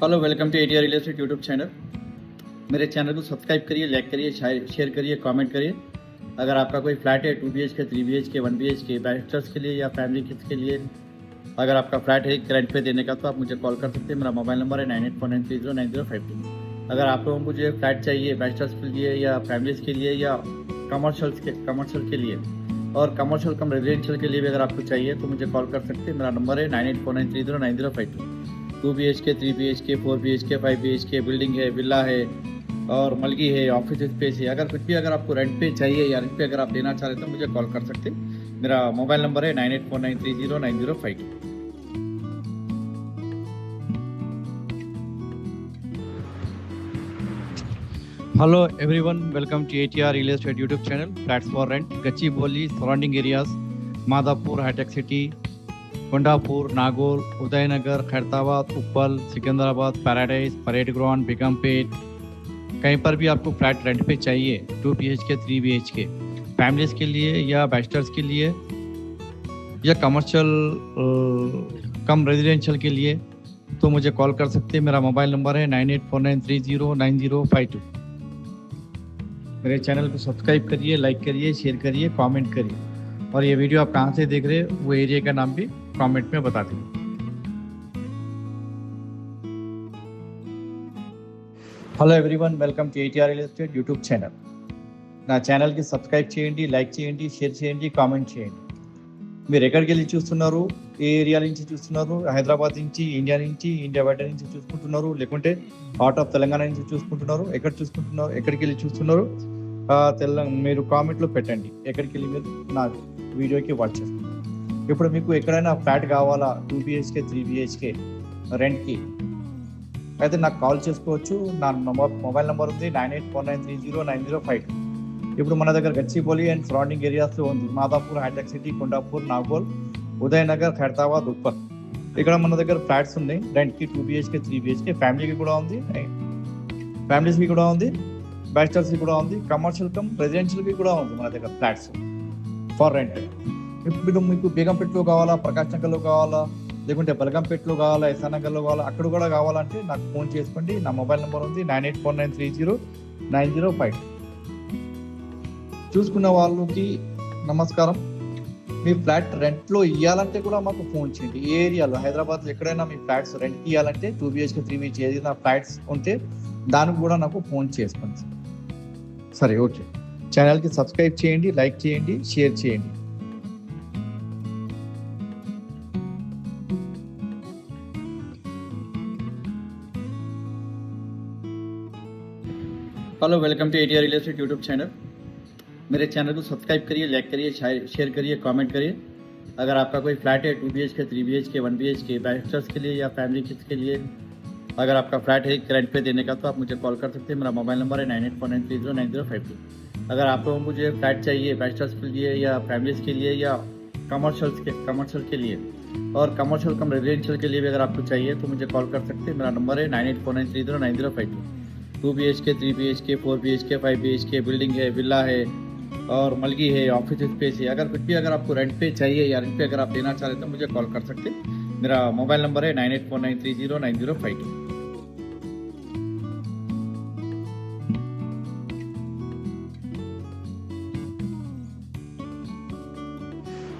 Hello, welcome to ATR real estate YouTube channel. मेरे channel को subscribe करिए, like करिए, शेयर करिए, कमेंट करिए। अगर आपका कोई फ्लैट है 2 BHK, 3 BHK, 1 BHK, बैचलर्स के लिए या फैमिली किड्स के लिए, अगर आपका फ्लैट है रेंट पे देने का तो आप मुझे कॉल कर सकते हैं। मेरा मोबाइल नंबर है 9849309052। अगर आप लोगों को मुझे फ्लैट चाहिए बैचलर्स के लिए या फैमिलीज़ के लिए या कमर्शियल के लिए और कमर्शियल कम रेजिडेंशियल के लिए भी अगर आपको चाहिए तो मुझे कॉल कर सकते हैं। मेरा नंबर है 9849309052। 2 BHK, 3 BHK, 4 BHK, 5 BHK building है, विला है और मलगी है, ऑफिस स्पेस है। अगर कुछ भी अगर आपको रेंट पे चाहिए या रेंट पे अगर आप देना चाह रहे तो मुझे कॉल कर सकते हैं। मेरा मोबाइल नंबर है 9849309052। Hello everyone, welcome to ATR Real Estate YouTube channel. Flats for rent, Gachibowli, surrounding areas, Madhapur, High-Tech City, Kondapur, Nagol, Udayanagar, Khairatabad, Uppal, Secunderabad, Paradise, Parade Ground, Begumpet, कहीं पर भी आपको फ्लैट रेंट पे चाहिए 2 BHK, 3 BHK, फैमिलीज के लिए या बैचलर्स के लिए या कमर्शियल कम रेजिडेंशियल के लिए तो मुझे कॉल कर सकते हैं। मेरा मोबाइल नंबर है 9849309052। मेरे चैनल को सब्सक्राइब करिए, लाइक करिए, शेयर करिए, कमेंट करिए और ये वीडियो आप कहाँ से देख रहे हैं वो एरिया का नाम भी कमेंट में बता दीजिए। Hello everyone, welcome to ATR real estate YouTube channel. నా ఛానల్కి సబ్స్క్రైబ్ చేయండి, లైక్ చేయండి, షేర్ చేయండి, కామెంట్ చేయండి. మీరు ఎక్కడికి వెళ్ళి చూస్తున్నారు, ఏ ఏరియా నుంచి చూస్తున్నారు, హైదరాబాద్ నుంచి, ఇండియా బయట నుంచి చూసుకుంటున్నారు, లేకుంటే అవుట్ ఆఫ్ తెలంగాణ నుంచి చూసుకుంటున్నారు, ఎక్కడికి వెళ్ళి చూస్తున్నారు మీరు కామెంట్లో పెట్టండి. ఎక్కడికి వెళ్ళి మీరు నా వీడియోకి వాచ్ చేస్తున్నారు. ఇప్పుడు మీకు ఎక్కడైనా ఫ్లాట్ కావాలా 2 BHK, 3 BHK రెంట్కి అయితే నాకు కాల్ చేసుకోవచ్చు. నా మొబైల్ నెంబర్ ఉంది 9849309052. ఇప్పుడు మన దగ్గర గచ్చిబౌలి అండ్ సరౌండింగ్ ఏరియాస్లో ఉంది. Madhapur, Hitec City, Kondapur, Nagole, Udayanagar, Khairatabad, Uppal. ఇక్కడ మన దగ్గర ఫ్లాట్స్ ఉన్నాయి రెంట్కి 2 BHK, 3 BHK, ఫ్యామిలీకి కూడా ఉంది, ఫ్యామిలీస్కి కూడా ఉంది, బ్యాచిలర్స్కి కూడా ఉంది, కమర్షియల్ కమ్ రెసిడెన్షియల్కి కూడా ఉంది మన దగ్గర ఫ్లాట్స్ ఫర్ రెంట్. ఇప్పుడు మీకు బేగంపేటలో కావాలా, ప్రకాష్ నగర్లో కావాలా, లేకుంటే బలగంపేటలో కావాలా, ఎస్ఆర్ నగర్లో కావాలా, అక్కడ కూడా కావాలంటే నాకు ఫోన్ చేసుకోండి. నా మొబైల్ నెంబర్ ఉంది 9849309052. చూసుకున్న వాళ్ళకి నమస్కారం. మీ ఫ్లాట్ రెంట్లో ఇవ్వాలంటే కూడా మాకు ఫోన్ చేయండి. ఏ ఏరియాలో హైదరాబాద్లో ఎక్కడైనా మీ ఫ్లాట్స్ రెంట్కి ఇవ్వాలంటే 2 BHK, 3 BHK ఏదైనా ఫ్లాట్స్ ఉంటే దానికి కూడా నాకు ఫోన్ చేసుకోండి. సరే, ఓకే. ఛానల్కి సబ్స్క్రైబ్ చేయండి, లైక్ చేయండి, షేర్ చేయండి. Hello, welcome to ATR real estate YouTube channel. मेरे चैनल को सब्सक्राइब करिए, लाइक करिए, शेयर करिए, कमेंट करिए। अगर आपका कोई फ्लैट है 2 BHK, 3 BHK, 1 BHK, बैचलर्स के लिए या फैमिली किड्स के लिए, अगर आपका फ्लैट है रेंट पे देने का तो आप मुझे कॉल कर सकते हैं। मेरा मोबाइल नंबर है 9849309052। अगर आप लोगों को मुझे फ्लैट चाहिए बैचलर्स के लिए या फैमिलीज़ के लिए या कमर्शियल के लिए और कमर्शियल कम रेजिडेंशियल के लिए भी अगर आपको चाहिए तो मुझे कॉल कर सकते हैं। मेरा नंबर है 9849309052। 2 BHK, 3 BHK, 4 BHK, 5 BHK building है, विला है और मलगी है, ऑफिस स्पेस है। अगर कुछ भी अगर आपको रेंट पे चाहिए या रेंट पे अगर आप देना चाह रहे तो मुझे कॉल कर सकते हैं। मेरा मोबाइल नंबर है 9849309052।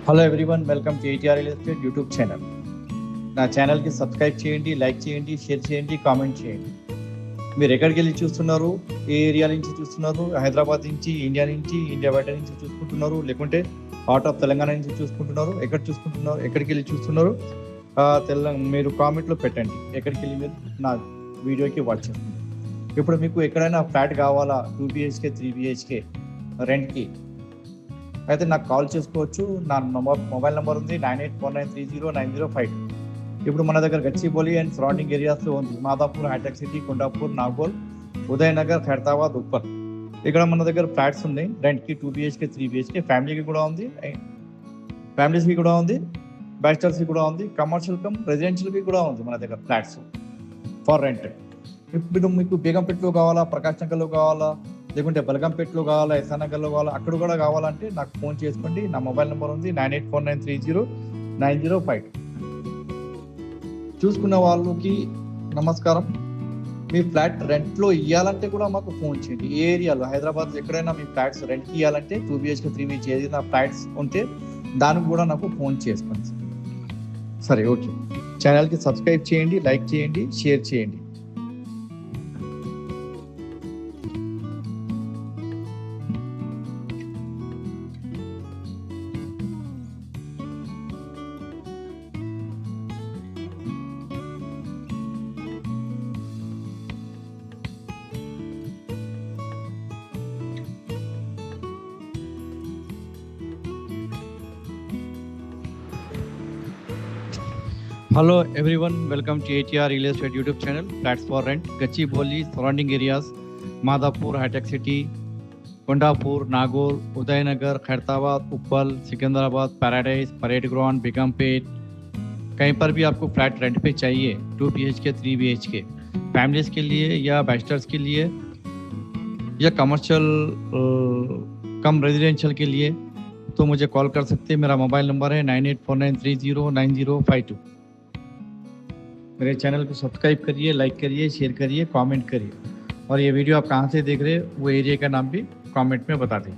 Hello everyone, welcome to ATR real estate YouTube channel. నా ఛానల్కి సబ్స్క్రైబ్ చేయండి, లైక్ చేయండి, షేర్ చేయండి, కామెంట్ చేయండి. మీరు ఎక్కడికి వెళ్ళి చూస్తున్నారు, ఏ ఏరియా నుంచి చూస్తున్నారు, హైదరాబాద్ నుంచి, ఇండియా బయట నుంచి చూసుకుంటున్నారు, లేకుంటే అవుట్ ఆఫ్ తెలంగాణ నుంచి చూసుకుంటున్నారు, ఎక్కడికి వెళ్ళి చూస్తున్నారు మీరు కామెంట్లో పెట్టండి. ఎక్కడికి వెళ్ళి మీరు నా వీడియోకి వాచ్ చేస్తున్నారు. ఇప్పుడు మీకు ఎక్కడైనా ఫ్లాట్ కావాలా 2 BHK, 3 BHK రెంట్కి అయితే నాకు కాల్ చేసుకోవచ్చు. నా మొబైల్ నెంబర్ ఉంది 9849309052. ఇప్పుడు మన దగ్గర గచ్చిబౌలి అండ్ సరౌండింగ్ ఏరియాస్లో ఉంది. Madhapur, Hitec City, Kondapur, Nagole, Udayanagar, Khairatabad, Uppal. ఇక్కడ మన దగ్గర ఫ్లాట్స్ ఉన్నాయి రెంట్కి 2 BHK, 3 BHK, ఫ్యామిలీకి కూడా ఉంది, ఫ్యామిలీస్కి కూడా ఉంది, బ్యాచిలర్స్కి కూడా ఉంది, కమర్షియల్ కమ్ రెసిడెన్షియల్కి కూడా ఉంది మన దగ్గర ఫ్లాట్స్ ఫర్ రెంట్. ఇప్పుడు మీకు బేగంపేటలో కావాలా, ప్రకాష్ నగర్లో కావాలా, లేకుంటే బలగంపేటలో కావాలా, ఎస్ఆర్ నగర్లో కావాలా, అక్కడ కూడా కావాలంటే నాకు ఫోన్ చేసుకోండి. నా మొబైల్ నెంబర్ ఉంది 9849309052. చూసుకున్న వాళ్ళకి నమస్కారం. మీ ఫ్లాట్ రెంట్లో ఇవ్వాలంటే కూడా మాకు ఫోన్ చేయండి. ఏ ఏరియాలో హైదరాబాద్ ఎక్కడైనా మీ ఫ్లాట్స్ రెంట్కి ఇవ్వాలంటే 2 BHK 3 BHK ఏదైనా ఫ్లాట్స్ ఉంటే దానికి కూడా నాకు ఫోన్ చేసుకోండి. సరే, ఓకే. ఛానల్కి సబ్స్క్రైబ్ చేయండి, లైక్ చేయండి, షేర్ చేయండి. Hello everyone, welcome to ATR Real Estate YouTube channel, Flats for Rent, Gachibowli, surrounding areas, Madhapur, High-Tech City, Kondapur, Nagore, Udayanagar, Khairtabad, Uppal, Secunderabad, Paradise, Parade Ground, Begumpet, कहीं पर भी आपको फ्लैट रेंट पे चाहिए 2 BHK 3 BHK families के लिए या bachelors के लिए या कमर्शियल कम रेजिडेंशियल के लिए तो मुझे कॉल कर सकते हैं. मेरा मोबाइल नंबर है 9849309052. मेरे चैनल को सब्सक्राइब करिए, लाइक करिए, शेयर करिए, कमेंट करिए. और ये वीडियो आप कहाँ से देख रहे हैं वो एरिया का नाम भी कमेंट में बता दें.